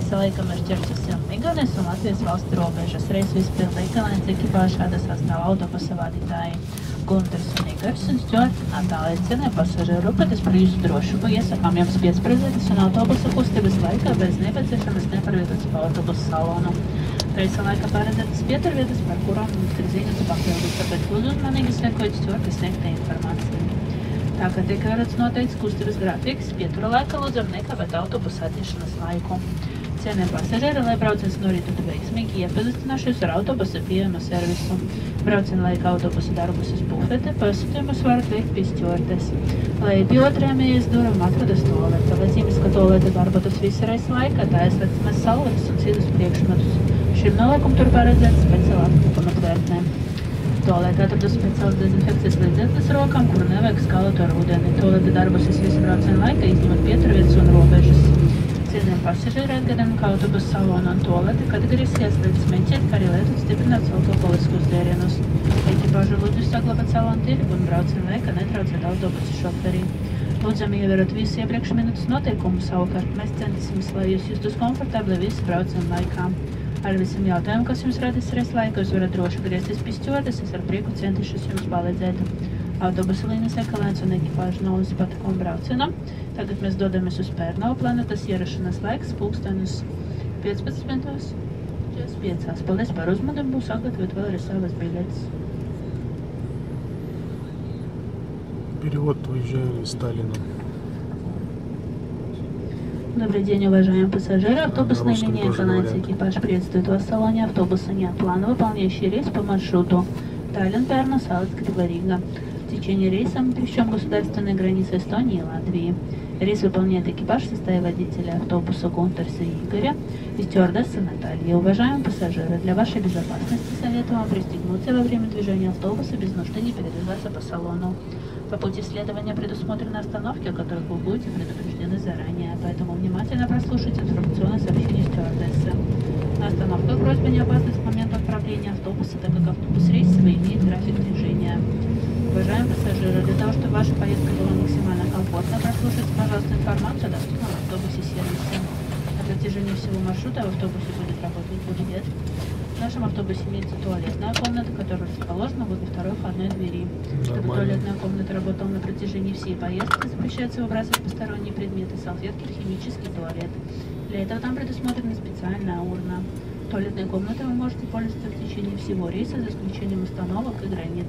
Reisa laikam ir ķertas Igaunijas un Latvijas valsts robežas. Reisa vispilda Igaunijas ekipāžāda sastāv autobusa vadītāji Gunters un Igars un stjords attāliecina pasažieru, ka tas par jūsu drošumu iesakām jums piespredzētas un autobusa kustības laikā bez nepieciešamas neparvietotas pa autobusa salonu. Reisa laika paredzētas pieturvietas, par kurām mums ir ziņas papildus, tāpēc lūdzu uzmanīgi sekojot stjorda sniegtā informācija. Tā kā tiek ievērots noteikts kustības grafiks, pietura laika lūdzam nekavēt autobusa attiešanās laiku. Cienījamie pasažieri, lai brauciens norītu veiksmīgi, iepazīstināšos ar autobusa pieejamo servisu. Brauciena laika autobusa darbusies bufete, pasūtījumus varat veikt pie stjordes. Lai pie otrajām ieejas durvīm atrodas tualete. Lai zīmes, ka tualete darbotos visu reisa laikā, tā ieslēdzamas salvetes un citus priekšmetus. Šim noliekum tur paredzēts speciāli pamatvērtnēm. Tualete atrodas speciāls dezinfekcijas līdzeklis rokām, kuru nevajag skalot ar ūdeni. Tualete darbosies visu brauciena laikā, izņemot pieturvietas un robežas. Cienījamie pasažieri, atgādājam, ka autobusa salona un tualete kategorizējas līdz smēķēt, kā arī lietot stiprinātus alkoholiskus dzērienus. Ekipāžu lūdzu saglabāt salonu tīru un brauciena laikā netraucēt autobusu šoferi. Lūdzam ievērot visu iepriekš minūtes noteikumus, savukārt mēs centīsimies, lai jūs justos komfortabli visu brauciena laikā. Ar visiem jautājumiem, kas jums radīs reisa laikā, jūs varat droši griezties pie stjordes, es ar prieku centīšos jums palīdzēt. Autobusa līnijas Ekalēns un ekipāžu nolūs patikuma braucienam. Tagad mēs dodamies uz Pērnavu planetas ierašanās laiks pulkstenus 15:45. Paldies par uzmanību, būs sagatavot vēl arī savas biļetes. Перевод, уезжаю из Сталина. Добрый день, уважаемые пассажиры. Автобусная линия Экалэндс экипаж приветствует вас в салоне автобуса «Неоплан», выполняющий рейс по маршруту Таллин-Перна, Салацк-Рига. В течение рейса мы пересечем государственные границы Эстонии и Латвии. Рейс выполняет экипаж в составе водителя автобуса Гунтерса и Игоря и стюардессы Натальи. Уважаемые пассажиры, для вашей безопасности советую вам пристегнуться во время движения автобуса, без нужды не передвигаться по салону. По пути следования предусмотрены остановки, о которых вы будете предупреждены заранее, поэтому внимательно прослушайте информационное сообщение стюардессы. На остановках просьба не опаздывать к моменту отправления автобуса, так как автобус рейсовый имеет график движения. Уважаемые пассажиры, для того, чтобы ваша поездка была максимально комфортной, прослушайте, пожалуйста, информацию о доступном в автобусе сервисе. На протяжении всего маршрута в автобусе будет работать буфет. В нашем автобусе имеется туалетная комната, которая расположена возле второй входной двери. Чтобы туалетная комната работала на протяжении всей поездки, запрещается выбрасывать посторонние предметы, салфетки в химический туалет. Для этого там предусмотрена специальная урна. Туалетной комнатой вы можете пользоваться в течение всего рейса, за исключением остановок и границ.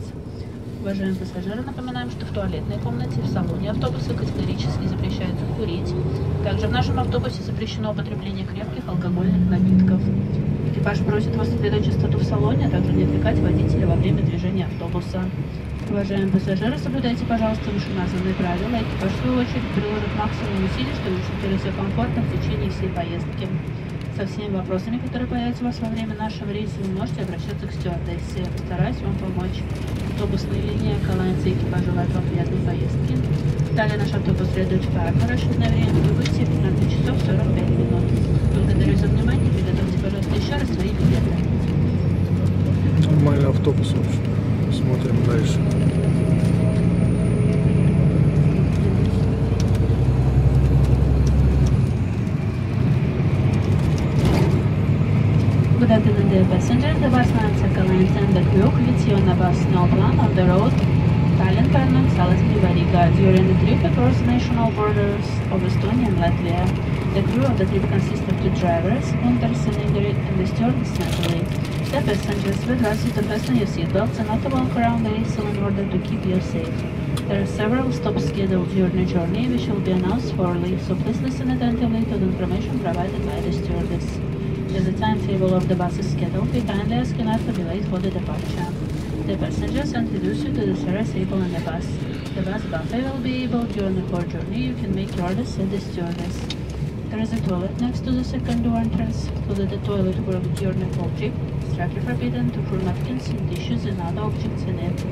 Уважаемые пассажиры, напоминаем, что в туалетной комнате в салоне автобуса категорически запрещается курить. Также в нашем автобусе запрещено употребление крепких алкогольных напитков. Экипаж просит вас соблюдать чистоту в салоне, а также не отвлекать водителя во время движения автобуса. Уважаемые пассажиры, соблюдайте, пожалуйста, вышеназванные правила. Экипаж, в свою очередь, приложит максимум усилий, чтобы вы чувствовали себя комфортно в течение всей поездки. Со всеми вопросами, которые появятся у вас во время нашего рейса, вы можете обращаться к стюардессе. Я постараюсь вам помочь. Автобусная линия Экалэндс экипаж желает вам приятной поездки. Далее наш автобус следует в Пярну. Расчетное время прибытия 15 часов 45 минут. Благодарю за внимание. Приготовьте, пожалуйста, еще раз свои билеты. Нормальный автобус, в общем. Смотрим дальше. Good afternoon, dear passengers. The bus lines Ekalains and the crew with you on the bus Neoplan on the road Tallinn-Pärnu, Salacgrīva-Riga during the trip across national borders of Estonia and Latvia. The crew of the trip consists of 2 drivers, Gunters and Igor, and the stewardess Natalie. The passengers, we advise you to fasten your seatbelts and not to walk around the vessel in order to keep you safe. There are several stops scheduled during the journey, which will be announced shortly, so please listen attentively to the information provided by the stewardess. As the timetable of the bus is scheduled, we kindly ask you not to be late for the departure. The passengers introduce you to the service table in the bus. The bus buffet will be able during the whole journey. You can make your orders at the stewardess. There is a toilet next to the second door entrance. So that the toilet works during the whole trip. Strictly forbidden to throw napkins and tissues and other objects in it.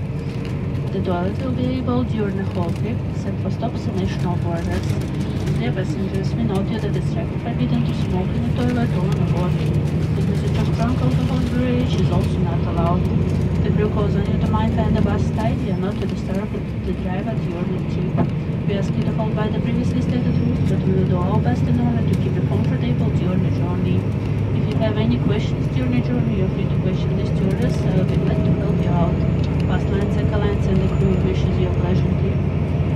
The toilet will be able during the whole trip, except for stops and national borders. Dear passengers, we note you that it's strictly forbidden to smoke in the toilet or on board. The usage of strong alcohol beverage is also not allowed. The crew calls on you to maintain the bus tidy and not to disturb the driver during the trip. We ask you to hold by the previously stated rules, but we will do our best in order to keep you comfortable during the journey. questions during your journey, you're free to question the stewardess. We'd like to help you out. Past lines and lines and the crew wishes you a pleasant trip.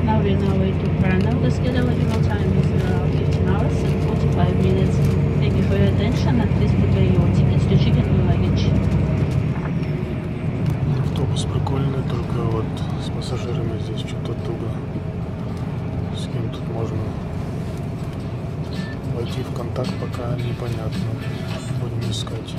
Now we're on our way to Paranel. The scheduled arrival time is around 15 hours and 45 minutes. Thank you for your attention and please prepare your tickets to check in your luggage. Автобус прикольный, только вот с пассажирами здесь что-то туго. С кем тут можно войти в контакт, пока непонятно. Будем искать.